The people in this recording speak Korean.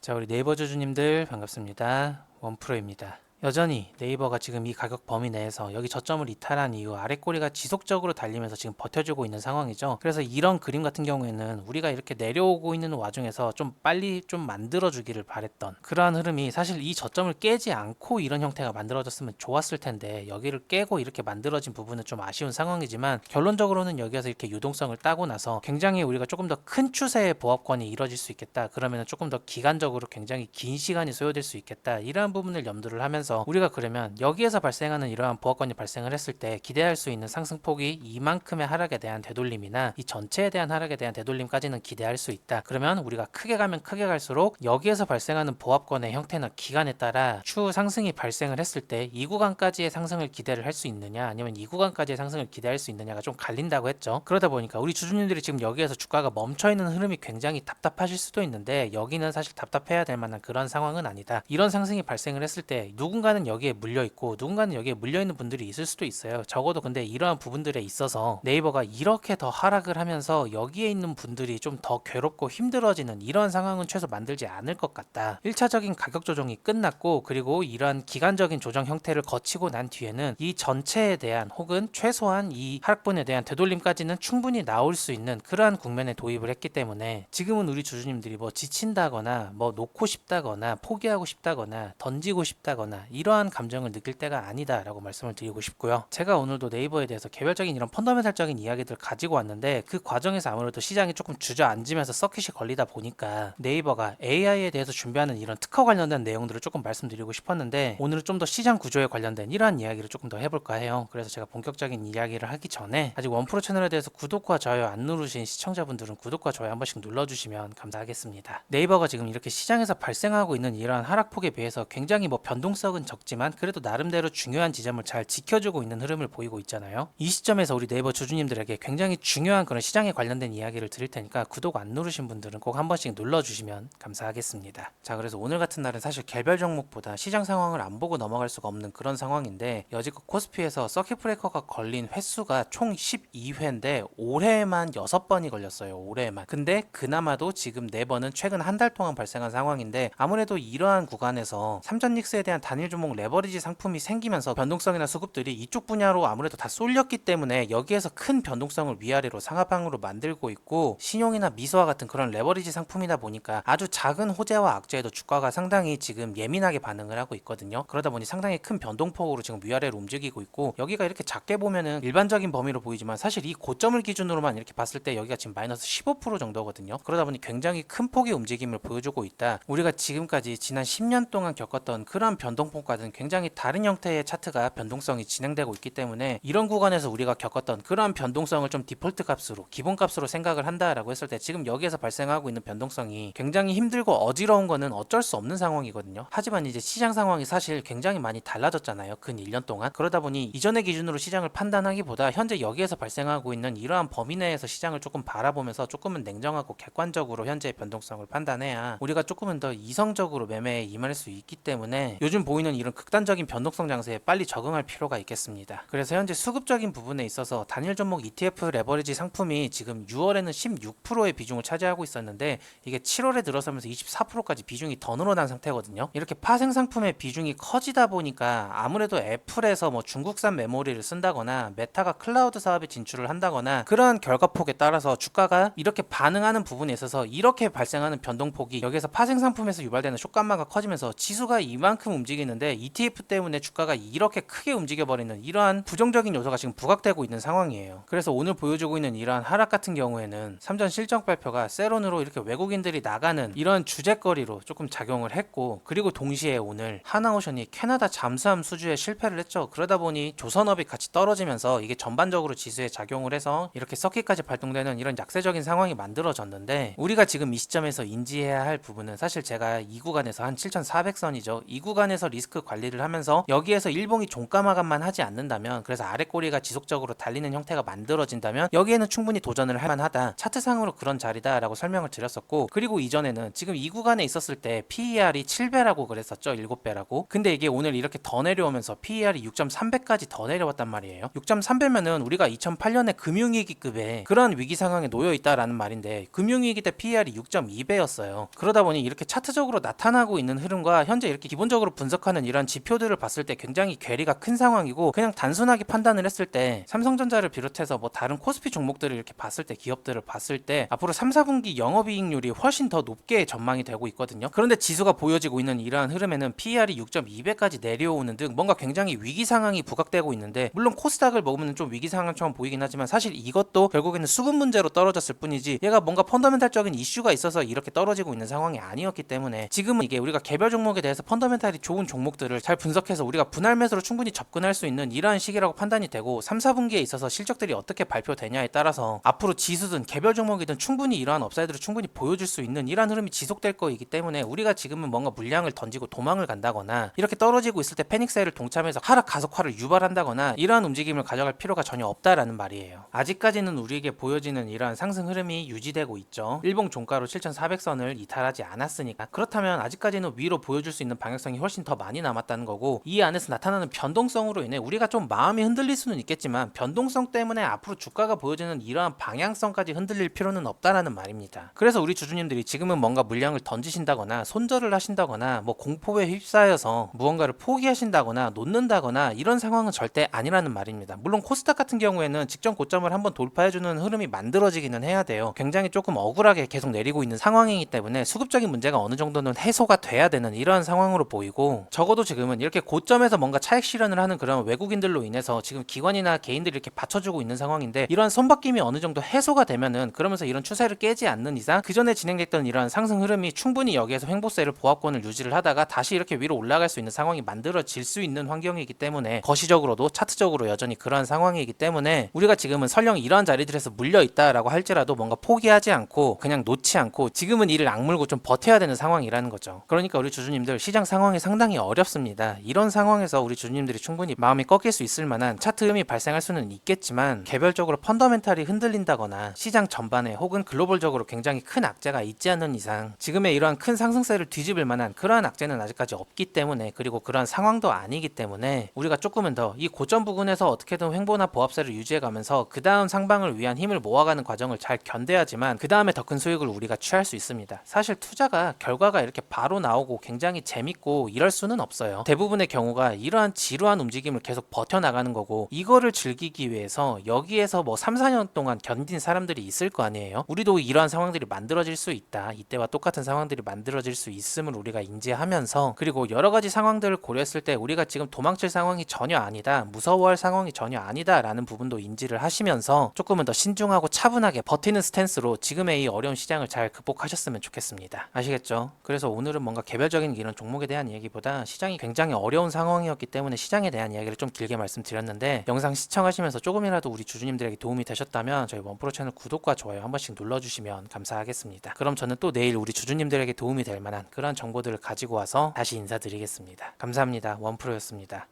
자, 우리 네이버 주주님들 반갑습니다. 원프로입니다. 여전히 네이버가 지금 이 가격 범위 내에서 여기 저점을 이탈한 이후 아래 꼬리가 지속적으로 달리면서 지금 버텨주고 있는 상황이죠. 그래서 이런 그림 같은 경우에는 우리가 이렇게 내려오고 있는 와중에서 좀 빨리 좀 만들어주기를 바랬던 그러한 흐름이, 사실 이 저점을 깨지 않고 이런 형태가 만들어졌으면 좋았을 텐데 여기를 깨고 이렇게 만들어진 부분은 좀 아쉬운 상황이지만, 결론적으로는 여기에서 이렇게 유동성을 따고 나서 굉장히 우리가 조금 더 큰 추세의 보합권이 이뤄질 수 있겠다, 그러면 조금 더 기간적으로 굉장히 긴 시간이 소요될 수 있겠다, 이러한 부분을 염두를 하면서 우리가 그러면 여기에서 발생하는 이러한 보합권이 발생을 했을 때 기대할 수 있는 상승폭이 이만큼의 하락에 대한 되돌림이나 이 전체에 대한 하락에 대한 되돌림까지는 기대할 수 있다. 그러면 우리가 크게 가면 크게 갈수록 여기에서 발생하는 보합권의 형태나 기간에 따라 추후 상승이 발생을 했을 때 이 구간까지의 상승을 기대를 할 수 있느냐, 아니면 이 구간까지의 상승을 기대할 수 있느냐가 좀 갈린다고 했죠. 그러다 보니까 우리 주주님들이 지금 여기에서 주가가 멈춰있는 흐름이 굉장히 답답하실 수도 있는데, 여기는 사실 답답해야 될 만한 그런 상황은 아니다. 이런 상승이 발생을 했을 때 누군가는 여기에 물려있고 누군가는 여기에 물려있는 분들이 있을 수도 있어요. 적어도 근데 이러한 부분들에 있어서 네이버가 이렇게 더 하락을 하면서 여기에 있는 분들이 좀 더 괴롭고 힘들어지는 이런 상황은 최소 만들지 않을 것 같다. 1차적인 가격 조정이 끝났고, 그리고 이러한 기간적인 조정 형태를 거치고 난 뒤에는 이 전체에 대한, 혹은 최소한 이 하락분에 대한 되돌림까지는 충분히 나올 수 있는 그러한 국면에 도입을 했기 때문에, 지금은 우리 주주님들이 뭐 지친다거나 뭐 놓고 싶다거나 포기하고 싶다거나 던지고 싶다거나 이러한 감정을 느낄 때가 아니다라고 말씀을 드리고 싶고요. 제가 오늘도 네이버에 대해서 개별적인 이런 펀더멘탈적인 이야기들을 가지고 왔는데, 그 과정에서 아무래도 시장이 조금 주저앉으면서 서킷이 걸리다 보니까 네이버가 AI에 대해서 준비하는 이런 특허 관련된 내용들을 조금 말씀드리고 싶었는데, 오늘은 좀 더 시장 구조에 관련된 이러한 이야기를 조금 더 해볼까 해요. 그래서 제가 본격적인 이야기를 하기 전에, 아직 원프로 채널에 대해서 구독과 좋아요 안 누르신 시청자분들은 구독과 좋아요 한 번씩 눌러주시면 감사하겠습니다. 네이버가 지금 이렇게 시장에서 발생하고 있는 이러한 하락폭에 비해서 굉장히 뭐 변동성은 적지만 그래도 나름대로 중요한 지점을 잘 지켜주고 있는 흐름을 보이고 있잖아요. 이 시점에서 우리 네이버 주주님들에게 굉장히 중요한 그런 시장에 관련된 이야기를 드릴 테니까, 구독 안 누르신 분들은 꼭 한 번씩 눌러주시면 감사하겠습니다. 자, 그래서 오늘 같은 날은 사실 개별 종목보다 시장 상황을 안 보고 넘어갈 수가 없는 그런 상황인데, 여지껏 코스피에서 서킷 브레이커가 걸린 횟수가 총 12회인데 올해에만 6번이 걸렸어요. 올해에만. 근데 그나마도 지금 4번은 최근 한 달 동안 발생한 상황인데, 아무래도 이러한 구간에서 삼전닉스에 대한 단일 종목 레버리지 상품이 생기면서 변동성이나 수급들이 이쪽 분야로 아무래도 다 쏠렸기 때문에 여기에서 큰 변동성을 위아래로 상하방으로 만들고 있고, 신용이나 미소와 같은 그런 레버리지 상품이다 보니까 아주 작은 호재와 악재에도 주가가 상당히 지금 예민하게 반응을 하고 있거든요. 그러다 보니 상당히 큰 변동폭으로 지금 위아래로 움직이고 있고, 여기가 이렇게 작게 보면은 일반적인 범위로 보이지만 사실 이 고점을 기준으로만 이렇게 봤을 때 여기가 지금 마이너스 15% 정도거든요. 그러다 보니 굉장히 큰 폭의 움직임을 보여주고 있다. 우리가 지금까지 지난 10년 동안 겪었던 그런 변동폭과는 굉장히 다른 형태의 차트가 변동성이 진행되고 있기 때문에, 이런 구간에서 우리가 겪었던 그러한 변동성을 좀 디폴트 값으로, 기본 값으로 생각을 한다라고 했을 때, 지금 여기에서 발생하고 있는 변동성이 굉장히 힘들고 어지러운 거는 어쩔 수 없는 상황이거든요. 하지만 이제 시장 상황이 사실 굉장히 많이 달라졌잖아요. 근 1년 동안. 그러다 보니 이전의 기준으로 시장을 판단하기보다 현재 여기에서 발생하고 있는 이러한 범위 내에서 시장을 조금 바라보면서 조금은 냉정하고 객관적으로 현재의 변동성을 판단해야 우리가 조금은 더 이성적으로 매매에 임할 수 있기 때문에, 요즘 보이는 이런 극단적인 변동성 장세에 빨리 적응할 필요가 있겠습니다. 그래서 현재 수급적인 부분에 있어서 단일 종목 ETF 레버리지 상품이 지금 6월에는 16%의 비중을 차지하고 있었는데, 이게 7월에 들어서면서 24%까지 비중이 더 늘어난 상태거든요. 이렇게 파생 상품의 비중이 커지다 보니까 아무래도 애플에서 뭐 중국산 메모리를 쓴다거나 메타가 클라우드 사업에 진출을 한다거나, 그러한 결과폭에 따라서 주가가 이렇게 반응하는 부분에 있어서 이렇게 발생하는 변동폭이 여기에서 파생 상품에서 유발되는 숏감마가 커지면서 지수가 이만큼 움직이는데 ETF 때문에 주가가 이렇게 크게 움직여버리는 이러한 부정적인 요소가 지금 부각되고 있는 상황이에요. 그래서 오늘 보여주고 있는 이러한 하락 같은 경우에는 삼전 실적 발표가 세론으로 이렇게 외국인들이 나가는 이런 주제거리로 조금 작용을 했고, 그리고 동시에 오늘 하나오션이 캐나다 잠수함 수주에 실패를 했죠. 그러다 보니 조선업이 같이 떨어지면서 이게 전반적으로 지수에 작용을 해서 이렇게 서킷까지 발동되는 이런 약세적인 상황이 만들어졌는데, 우리가 지금 이 시점에서 인지해야 할 부분은, 사실 제가 이 구간에서 한 7,400선이죠. 이 구간에서 리스크 관리를 하면서 여기에서 일봉이 종가 마감만 하지 않는다면, 그래서 아래 꼬리가 지속적으로 달리는 형태가 만들어진다면 여기에는 충분히 도전을 할 만하다, 차트상으로 그런 자리다 라고 설명을 드렸었고, 그리고 이전에는 지금 이 구간에 있었을 때 PER이 7배라고 그랬었죠. 7배라고. 근데 이게 오늘 이렇게 더 내려오면서 PER이 6.3배까지 더 내려왔단 말이에요. 6.3배면은 우리가 2008년에 금융위기급의 그런 위기 상황에 놓여 있다라는 말인데, 금융위기 때 PER이 6.2배였어요. 그러다 보니 이렇게 차트적으로 나타나고 있는 흐름과 현재 이렇게 기본적으로 분석하는 이런 지표들을 봤을 때 굉장히 괴리가 큰 상황이고, 그냥 단순하게 판단을 했을 때 삼성전자를 비롯해서 뭐 다른 코스피 종목들을 이렇게 봤을 때, 기업들을 봤을 때 앞으로 3, 4분기 영업이익률이 훨씬 더 높게 전망이 되고 있거든요. 그런데 지수가 보여지고 있는 이러한 흐름에는 PER이 6.2배까지 내려오는 등 뭔가 굉장히 위기 상황이 부각되고 있는데, 물론 코스닥을 먹으면 좀 위기 상황처럼 보이긴 하지만 사실 이것도 결국에는 수급 문제로 떨어졌을 뿐이지 얘가 뭔가 펀더멘탈적인 이슈가 있어서 이렇게 떨어지고 있는 상황이 아니었기 때문에, 지금은 이게 우리가 개별 종목에 대해서 펀더멘탈이 좋은 종목들을 잘 분석해서 우리가 분할 매수로 충분히 접근할 수 있는 이러한 시기라고 판단이 되고, 3, 4분기에 있어서 실적들이 어떻게 발표되냐에 따라서 앞으로 지수든 개별 종목이든 충분히 이러한 업사이드를 충분히 보여줄 수 있는 이러한 흐름이 지속될 거이기 때문에, 우리가 지금은 뭔가 물량을 던지고 도망을 간다거나 이렇게 떨어지고 있을 때 패닉세일을 동참해서 하락 가속화를 유발한다거나 이러한 움직임을 가져갈 필요가 전혀 없다라는 말이에요. 아직까지는 우리에게 보여지는 이러한 상승 흐름이 유지되고 있죠. 일봉 종가로 7,400선을 이탈하지 않았으니까. 그렇다면 아직까지는 위로 보여줄 수 있는 방향성이 훨씬 더 많이 남았다는 거고, 이 안에서 나타나는 변동성으로 인해 우리가 좀 마음이 흔들릴 수는 있겠지만, 변동성 때문에 앞으로 주가가 보여주는 이러한 방향성까지 흔들릴 필요는 없다라는 말입니다. 그래서 우리 주주님들이 지금은 뭔가 물량을 던지신다거나 손절을 하신다거나 뭐 공포에 휩싸여서 무언가를 포기하신다거나 놓는다거나 이런 상황은 절대 아니라는 말입니다. 물론 코스닥 같은 경우에는 직전 고점을 한번 돌파해주는 흐름이 만들어지기는 해야 돼요. 굉장히 조금 억울하게 계속 내리고 있는 상황이기 때문에 수급적인 문제가 어느 정도는 해소가 돼야 되는 이러한 상황으로 보이고, 적어도 지금은 이렇게 고점에서 뭔가 차익 실현을 하는 그런 외국인들로 인해서 지금 기관이나 개인들이 이렇게 받쳐주고 있는 상황인데, 이러한 손바뀜이 어느 정도 해소가 되면은, 그러면서 이런 추세를 깨지 않는 이상 그 전에 진행됐던 이러한 상승 흐름이 충분히 여기에서 횡보세를 보합권을 유지를 하다가 다시 이렇게 위로 올라갈 수 있는 상황이 만들어질 수 있는 환경이기 때문에, 거시적으로도 차트적으로 여전히 그러한 상황이기 때문에 우리가 지금은 설령 이러한 자리들에서 물려 있다라고 할지라도 뭔가 포기하지 않고 그냥 놓지 않고 지금은 이를 악물고 좀 버텨야 되는 상황이라는 거죠. 그러니까 우리 주주님들, 시장 상황이 상당히 어렵습니다. 이런 상황에서 우리 주주님들이 충분히 마음이 꺾일 수 있을 만한 차트 흠이 발생할 수는 있겠지만, 개별적으로 펀더멘탈이 흔들린다거나 시장 전반에 혹은 글로벌적으로 굉장히 큰 악재가 있지 않는 이상 지금의 이러한 큰 상승세를 뒤집을 만한 그러한 악재는 아직까지 없기 때문에, 그리고 그러한 상황도 아니기 때문에 우리가 조금은 더 이 고점 부근에서 어떻게든 횡보나 보합세를 유지해가면서 그 다음 상방을 위한 힘을 모아가는 과정을 잘 견뎌야지만 그 다음에 더 큰 수익을 우리가 취할 수 있습니다. 사실 투자가 결과가 이렇게 바로 나오고 굉장히 재밌고 이럴 수는 없어요. 대부분의 경우가 이러한 지루한 움직임을 계속 버텨나가는 거고, 이거를 즐기기 위해서 여기에서 뭐 3, 4년 동안 견딘 사람들이 있을 거 아니에요. 우리도 이러한 상황들이 만들어질 수 있다, 이때와 똑같은 상황들이 만들어질 수 있음을 우리가 인지하면서, 그리고 여러 가지 상황들을 고려했을 때 우리가 지금 도망칠 상황이 전혀 아니다, 무서워할 상황이 전혀 아니다 라는 부분도 인지를 하시면서 조금은 더 신중하고 차분하게 버티는 스탠스로 지금의 이 어려운 시장을 잘 극복하셨으면 좋겠습니다. 아시겠죠? 그래서 오늘은 뭔가 개별적인 이런 종목에 대한 얘기보다 시장이 굉장히 어려운 상황이었기 때문에 시장에 대한 이야기를 좀 길게 말씀드렸는데, 영상 시청하시면서 조금이라도 우리 주주님들에게 도움이 되셨다면 저희 원프로 채널 구독과 좋아요 한 번씩 눌러주시면 감사하겠습니다. 그럼 저는 또 내일 우리 주주님들에게 도움이 될 만한 그런 정보들을 가지고 와서 다시 인사드리겠습니다. 감사합니다. 원프로였습니다.